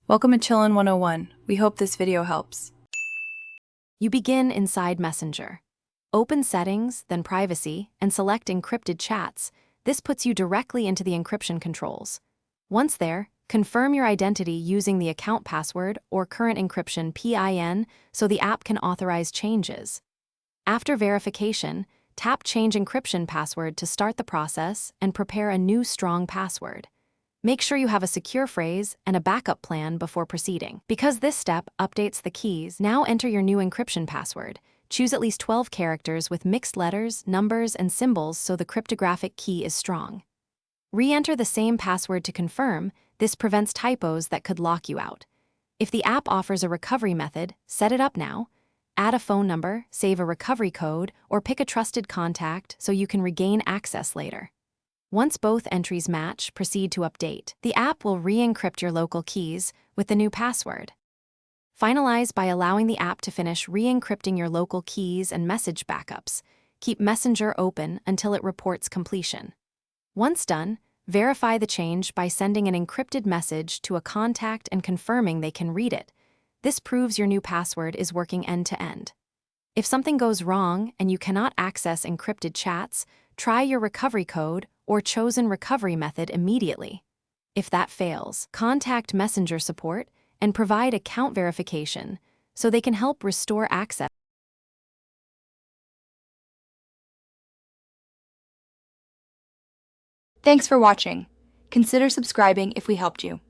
Welcome to Chillin' 101. We hope this video helps. You begin inside Messenger. Open Settings, then Privacy, and select Encrypted Chats. This puts you directly into the encryption controls. Once there, confirm your identity using the account password or current encryption PIN so the app can authorize changes. After verification, tap Change Encryption Password to start the process and prepare a new strong password. Make sure you have a secure phrase and a backup plan before proceeding. Because this step updates the keys, now enter your new encryption password. Choose at least 12 characters with mixed letters, numbers, and symbols so the cryptographic key is strong. Re-enter the same password to confirm. This prevents typos that could lock you out. If the app offers a recovery method, set it up now. Add a phone number, save a recovery code, or pick a trusted contact so you can regain access later. Once both entries match, proceed to update. The app will re-encrypt your local keys with the new password. Finalize by allowing the app to finish re-encrypting your local keys and message backups. Keep Messenger open until it reports completion. Once done, verify the change by sending an encrypted message to a contact and confirming they can read it. This proves your new password is working end-to-end. If something goes wrong and you cannot access encrypted chats, try your recovery code or chosen recovery method immediately. If that fails, contact Messenger support and provide account verification so they can help restore access. Thanks for watching. Consider subscribing if we helped you.